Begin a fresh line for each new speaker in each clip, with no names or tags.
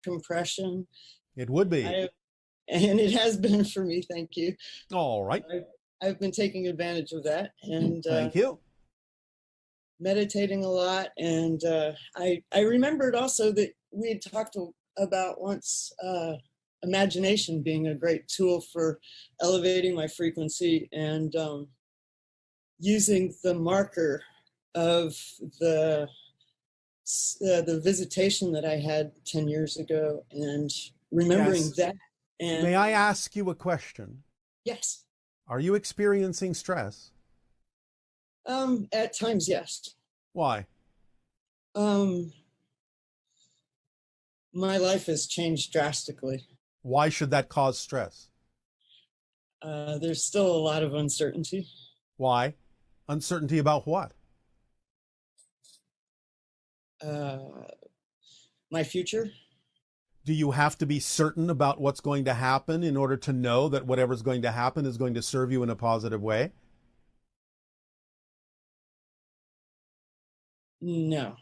compression.
It would be.
And it has been for me. Thank you.
All right.
I've been taking advantage of that and
Thank you.
meditating a lot. And I remembered also that we had talked about once imagination being a great tool for elevating my frequency, and using the marker of the visitation that I had 10 years ago, and remembering
Yes.
that. And
may I ask you a question?
Yes.
Are you experiencing stress?
At times, yes.
Why?
My life has changed drastically.
Why should that cause stress?
There's still a lot of uncertainty.
Why? Uncertainty about what?
My future.
Do you have to be certain about what's going to happen in order to know that whatever's going to happen is going to serve you in a positive way?
No.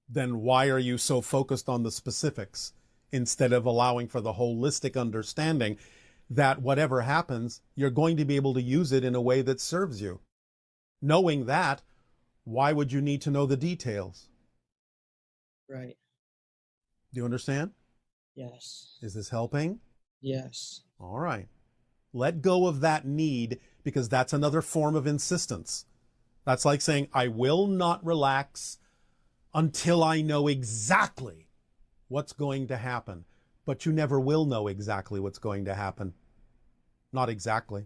Then why are you so focused on the specifics instead of allowing for the holistic understanding that whatever happens, you're going to be able to use it in a way that serves you? Knowing that, why would you need to know the details?
Right.
Do you understand?
Yes.
Is this helping?
Yes.
All right. Let go of that need, because that's another form of insistence. That's like saying, I will not relax until I know exactly what's going to happen. But you never will know exactly what's going to happen. Not exactly.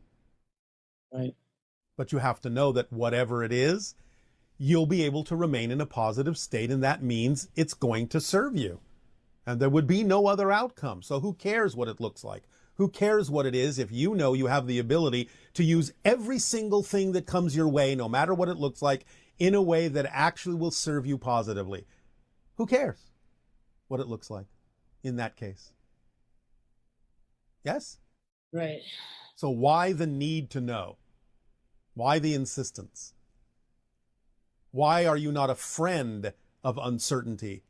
Right.
But you have to know that whatever it is, you'll be able to remain in a positive state, and that means it's going to serve you. And there would be no other outcome. So who cares what it looks like? Who cares what it is if you know you have the ability to use every single thing that comes your way, no matter what it looks like, in a way that actually will serve you positively? Who cares what it looks like in that case? Yes?
Right.
So why the need to know? Why the insistence? Why are you not a friend of uncertainty?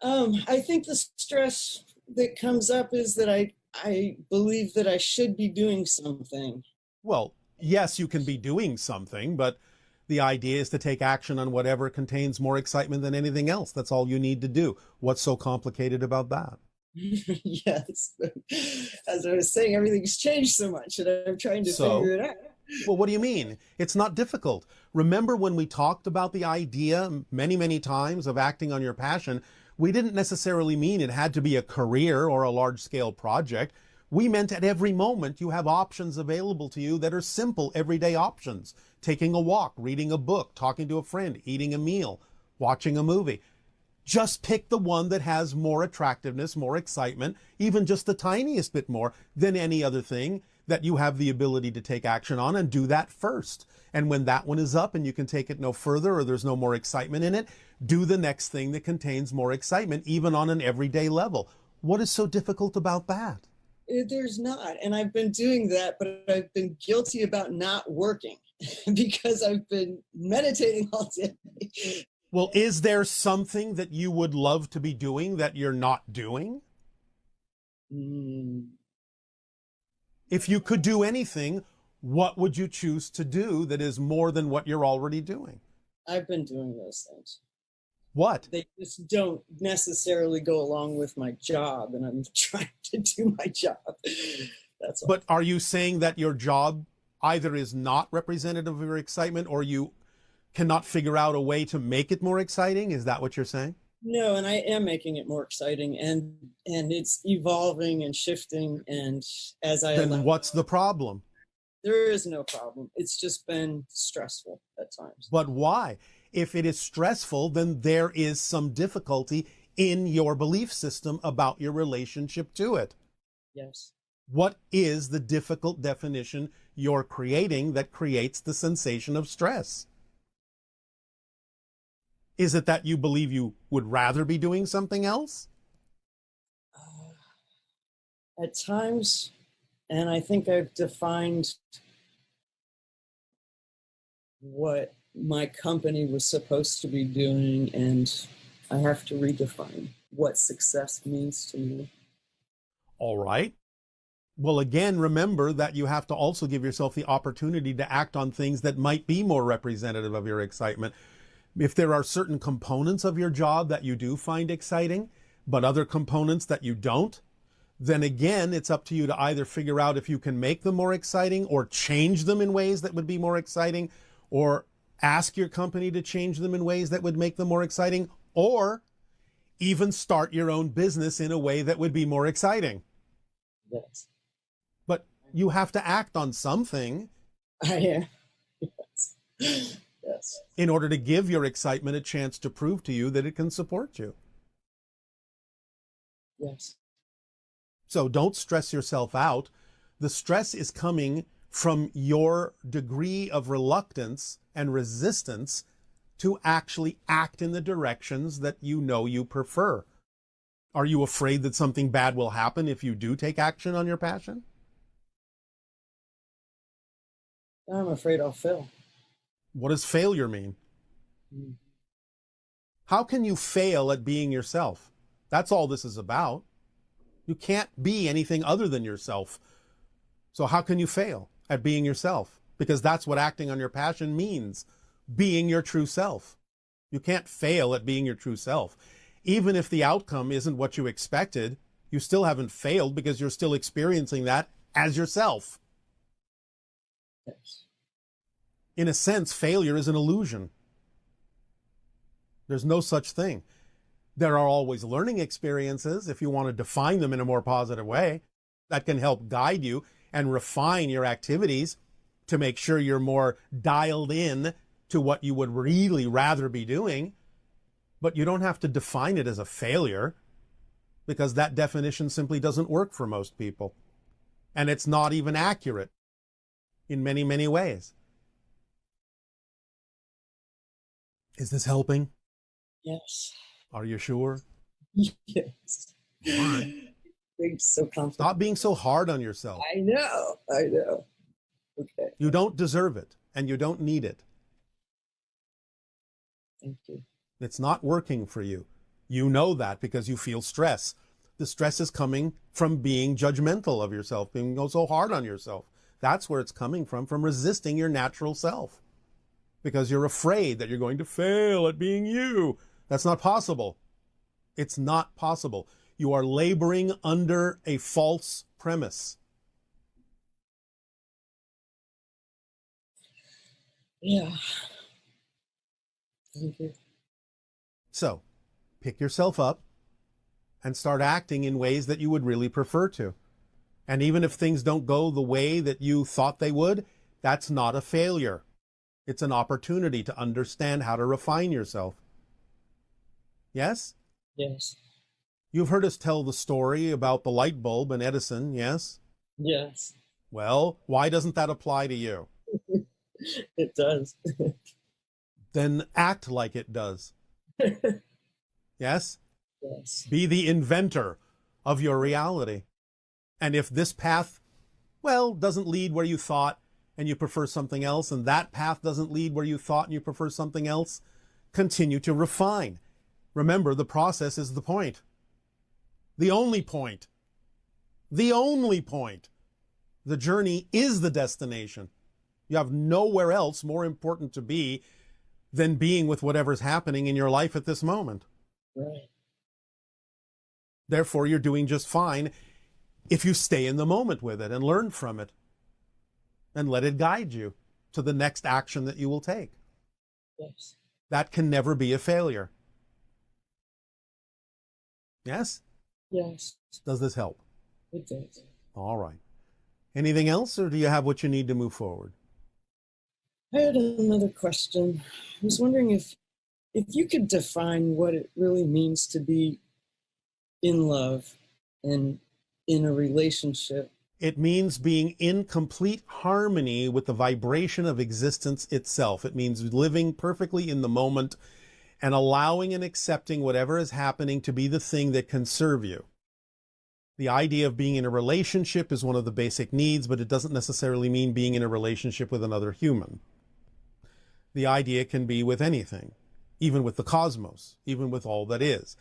I think the stress that comes up is that I believe that I should be doing something.
Well, yes, you can be doing something, but the idea is to take action on whatever contains more excitement than anything else. That's all you need to do. What's so complicated about that?
Yes. As I was saying, everything's changed so much, and I'm trying to figure
So,
it out.
well, what do you mean? It's not difficult. Remember when we talked about the idea many, many times of acting on your passion, we didn't necessarily mean it had to be a career or a large-scale project. We meant at every moment you have options available to you that are simple, everyday options. Taking a walk, reading a book, talking to a friend, eating a meal, watching a movie. Just pick the one that has more attractiveness, more excitement, even just the tiniest bit more than any other thing that you have the ability to take action on, and do that first. And when that one is up and you can take it no further, or there's no more excitement in it, do the next thing that contains more excitement, even on an everyday level. What is so difficult about that?
There's not. And I've been doing that, but I've been guilty about not working because I've been meditating all day.
Well, is there something that you would love to be doing that you're not doing?
Mm.
If you could do anything, what would you choose to do that is more than what you're already doing?
I've been doing those things.
What?
They just don't necessarily go along with my job, and I'm trying to do my job. That's all.
But are you saying that your job either is not representative of your excitement, or you cannot figure out a way to make it more exciting? Is that what you're saying?
No, and I am making it more exciting, and it's evolving and shifting, and as I
Then what's the problem?
there is no problem. It's just been stressful at times.
But why? If it is stressful, then there is some difficulty in your belief system about your relationship to it.
Yes.
What is the difficult definition you're creating that creates the sensation of stress? Is it that you believe you would rather be doing something else?
At times, and I think I've defined what my company was supposed to be doing, and I have to redefine. what success means to me.
All right. Well, again, remember that you have to also give yourself the opportunity to act on things that might be more representative of your excitement. If there are certain components of your job that you do find exciting, but other components that you don't, then again, it's up to you to either figure out if you can make them more exciting or change them in ways that would be more exciting, or ask your company to change them in ways that would make them more exciting, or even start your own business in a way that would be more exciting.
Yes.
But you have to act on something.
I am. Yes. Yes.
In order to give your excitement a chance to prove to you that it can support you.
Yes.
So don't stress yourself out. The stress is coming from your degree of reluctance and resistance to actually act in the directions that you know you prefer. Are you afraid that something bad will happen if you do take action on your passion?
I'm afraid I'll fail.
What does failure mean? How can you fail at being yourself? That's all this is about. You can't be anything other than yourself. So how can you fail at being yourself? Because that's what acting on your passion means, being your true self. You can't fail at being your true self. Even if the outcome isn't what you expected, you still haven't failed because you're still experiencing that as yourself.
Yes.
In a sense, failure is an illusion. There's no such thing. There are always learning experiences, if you want to define them in a more positive way, that can help guide you and refine your activities to make sure you're more dialed in to what you would really rather be doing. But you don't have to define it as a failure, because that definition simply doesn't work for most people. And it's not even accurate in many, many ways. Is this helping?
Yes.
Are you sure?
Yes.
All right.
Being so confident.
Stop being so hard on yourself.
I know. Okay.
You don't deserve it, and you don't need it.
Thank you.
It's not working for you. You know that because you feel stress. The stress is coming from being judgmental of yourself, being so hard on yourself. That's where it's coming from resisting your natural self. Because you're afraid that you're going to fail at being you. That's not possible. It's not possible. You are laboring under a false premise.
Yeah. Thank you.
So, pick yourself up and start acting in ways that you would really prefer to. And even if things don't go the way that you thought they would, that's not a failure. It's an opportunity to understand how to refine yourself. Yes?
Yes.
You've heard us tell the story about the light bulb and Edison, yes?
Yes.
Well, why doesn't that apply to you?
It does.
Then act like it does. Yes?
Yes.
Be the inventor of your reality. And if this path, well, doesn't lead where you thought and you prefer something else, and that path doesn't lead where you thought and you prefer something else, continue to refine. Remember, the process is the point. The only point. The only point. The journey is the destination. You have nowhere else more important to be than being with whatever's happening in your life at this moment.
Right.
Therefore, you're doing just fine if you stay in the moment with it and learn from it and let it guide you to the next action that you will take.
Yes.
That can never be a failure. Yes?
Yes.
Does this help?
It does.
All right. Anything else, or do you have what you need to move forward?
I had another question. I was wondering if you could define what it really means to be in love and in a relationship.
It means being in complete harmony with the vibration of existence itself. It means living perfectly in the moment and allowing and accepting whatever is happening to be the thing that can serve you. The idea of being in a relationship is one of the basic needs, but it doesn't necessarily mean being in a relationship with another human. The idea can be with anything, even with the cosmos, even with all that is.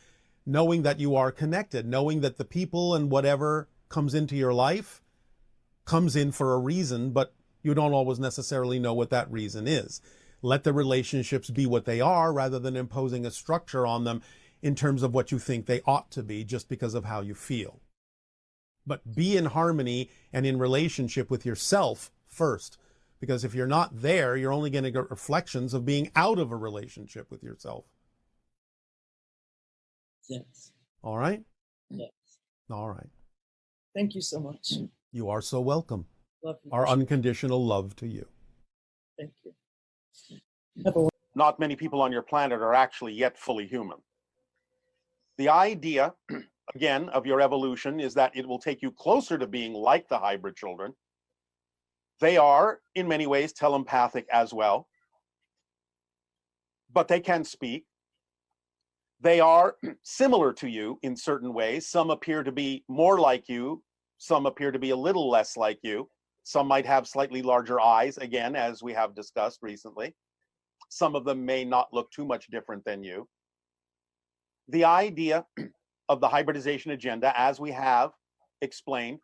knowing that you are connected, knowing that the people and whatever comes into your life comes in for a reason, but you don't always necessarily know what that reason is. Let the relationships be what they are rather than imposing a structure on them in terms of what you think they ought to be just because of how you feel. But be in harmony and in relationship with yourself first, because if you're not there, you're only going to get reflections of being out of a relationship with yourself.
Yes.
All right?
Yes.
All right.
Thank you so much.
You are so welcome.
Love you.
Our unconditional love to you.
Thank you. Have a
Not many people on your planet are actually yet fully human. The idea, again, of your evolution is that it will take you closer to being like the hybrid children. They are, in many ways, telepathic as well, but they can speak. They are similar to you in certain ways. Some appear to be more like you. Some appear to be a little less like you. Some might have slightly larger eyes, again, as we have discussed recently. Some of them may not look too much different than you. The idea of the hybridization agenda, as we have explained,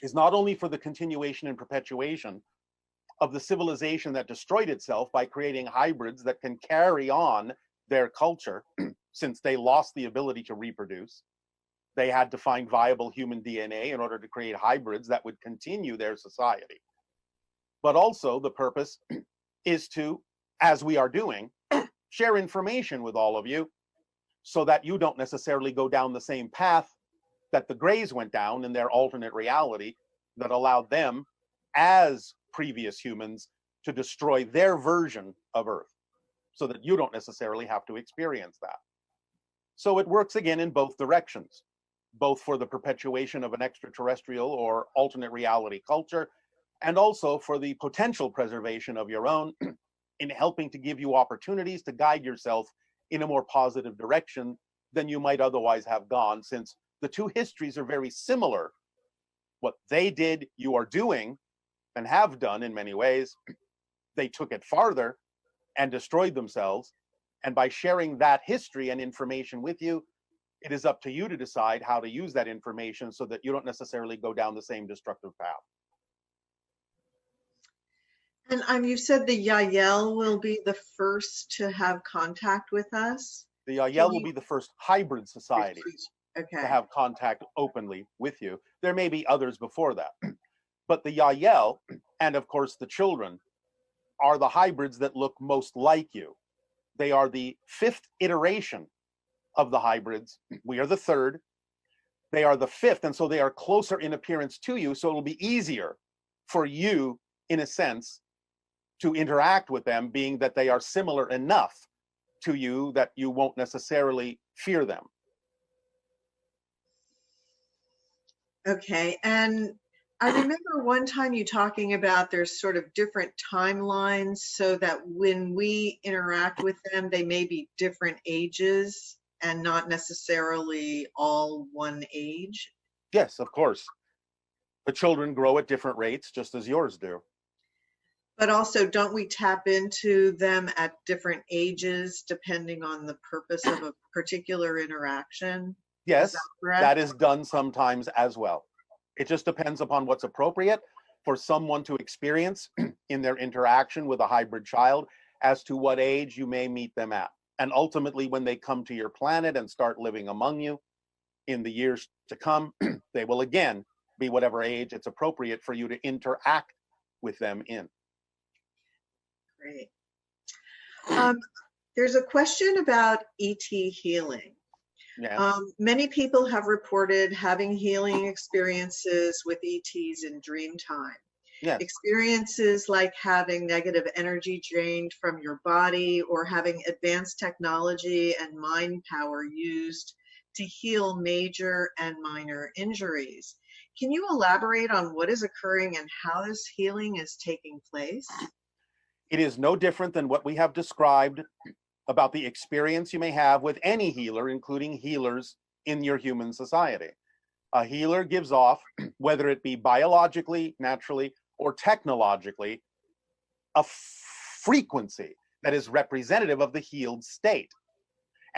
is not only for the continuation and perpetuation of the civilization that destroyed itself by creating hybrids that can carry on their culture, since they lost the ability to reproduce. They had to find viable human DNA in order to create hybrids that would continue their society. But also the purpose is to, as we are doing, share information with all of you so that you don't necessarily go down the same path that the Greys went down in their alternate reality that allowed them, as previous humans, to destroy their version of Earth, so that you don't necessarily have to experience that. So it works again in both directions, both for the perpetuation of an extraterrestrial or alternate reality culture, and also for the potential preservation of your own in helping to give you opportunities to guide yourself in a more positive direction than you might otherwise have gone, since the two histories are very similar. What they did, you are doing, and have done in many ways. They took it farther and destroyed themselves. And by sharing that history and information with you, it is up to you to decide how to use that information so that you don't necessarily go down the same destructive path.
And you said the Yael will be the first to have contact with us?
The Yael will be the first hybrid society
okay.
to have contact openly with you. There may be others before that. But the Yael, and of course the children, are the hybrids that look most like you. They are the fifth iteration of the hybrids. We are the third. They are the fifth, and so they are closer in appearance to you, so it'll be easier for you, in a sense, to interact with them, being that they are similar enough to you that you won't necessarily fear them.
Okay, and I remember one time you talking about there's sort of different timelines so that when we interact with them, they may be different ages and not necessarily all one age.
Yes, of course. The children grow at different rates, just as yours do.
But also, don't we tap into them at different ages depending on the purpose of a particular interaction?
Yes,
correct?
that is done sometimes as well. It just depends upon what's appropriate for someone to experience in their interaction with a hybrid child as to what age you may meet them at. And ultimately, when they come to your planet and start living among you in the years to come, they will again be whatever age it's appropriate for you to interact with them in.
Great. There's a question about ET healing.
Yeah.
Many people have reported having healing experiences with ETs in dream time.
Yes.
Experiences like having negative energy drained from your body or having advanced technology and mind power used to heal major and minor injuries. Can you elaborate on what is occurring and how this healing is taking place?
It is no different than what we have described about the experience you may have with any healer, including healers in your human society. A healer gives off, whether it be biologically, naturally, or technologically, a frequency that is representative of the healed state.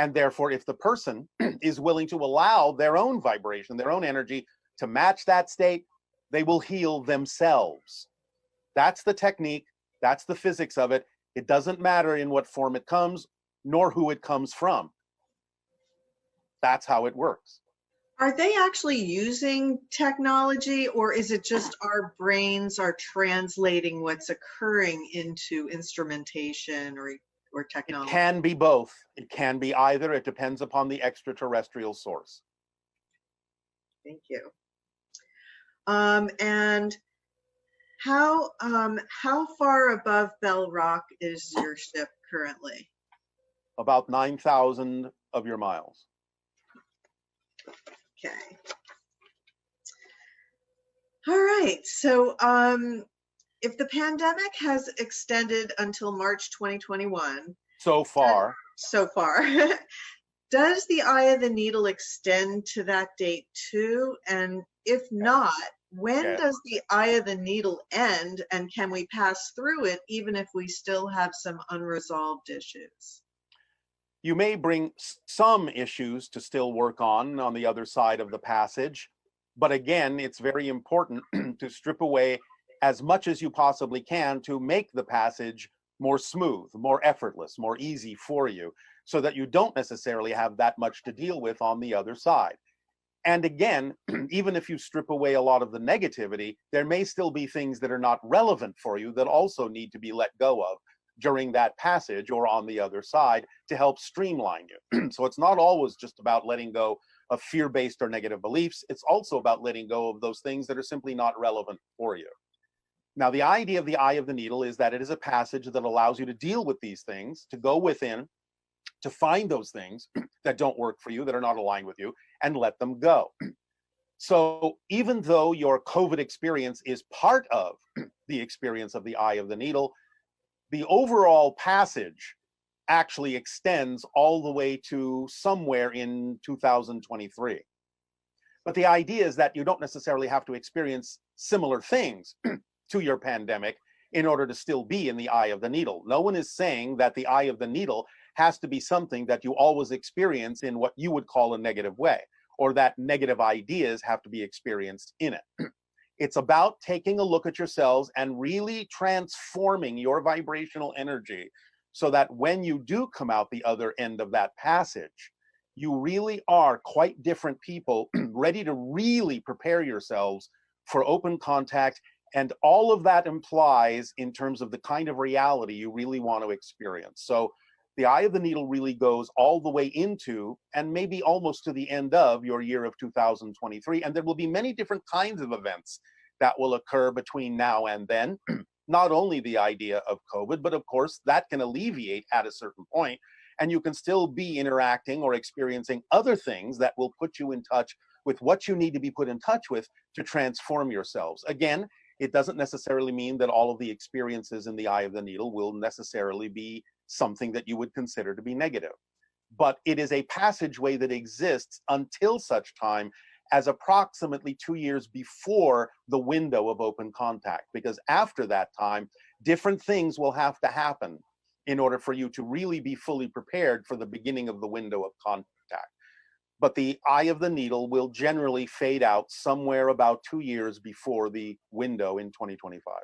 And therefore, if the person is willing to allow their own vibration, their own energy to match that state, they will heal themselves. That's the technique. That's the physics of it. It doesn't matter in what form it comes, nor who it comes from. That's how it works.
Are they actually using technology, or is it just our brains are translating what's occurring into instrumentation or
It
technology?
can be both. It can be either. It depends upon the extraterrestrial source.
Thank you. And how far above Bell Rock is your ship currently?
About 9,000 of your miles.
Okay. All right. So if the pandemic has extended until March 2021,
So far,
does the eye of the needle extend to that date too? And if not, when
yes.
does the eye of the needle end, and can we pass through it even if we still have some unresolved issues?
You may bring some issues to still work on the other side of the passage. But again, it's very important to strip away as much as you possibly can to make the passage more smooth, more effortless, more easy for you, so that you don't necessarily have that much to deal with on the other side. And again, even if you strip away a lot of the negativity, there may still be things that are not relevant for you that also need to be let go of during that passage or on the other side to help streamline you. So it's not always just about letting go of fear-based or negative beliefs. It's also about letting go of those things that are simply not relevant for you. Now, the idea of the eye of the needle is that it is a passage that allows you to deal with these things, to go within, to find those things that don't work for you, that are not aligned with you, and let them go. So even though your COVID experience is part of the experience of the eye of the needle, the overall passage actually extends all the way to somewhere in 2023. But the idea is that you don't necessarily have to experience similar things to your pandemic in order to still be in the eye of the needle. No one is saying that the eye of the needle has to be something that you always experience in what you would call a negative way, or that negative ideas have to be experienced in it. It's about taking a look at yourselves and really transforming your vibrational energy so that when you do come out the other end of that passage, you really are quite different people, ready to really prepare yourselves for open contact. And all of that implies in terms of the kind of reality you really want to experience. So the eye of the needle really goes all the way into and maybe almost to the end of your year of 2023. And there will be many different kinds of events that will occur between now and then. Not only the idea of COVID, but of course that can alleviate at a certain point, and you can still be interacting or experiencing other things that will put you in touch with what you need to be put in touch with to transform yourselves. Again, it doesn't necessarily mean that all of the experiences in the eye of the needle will necessarily be something that you would consider to be negative. But it is a passageway that exists until such time as approximately 2 years before the window of open contact, because after that time, different things will have to happen in order for you to really be fully prepared for the beginning of the window of contact. But the eye of the needle will generally fade out somewhere about 2 years before the window in 2025.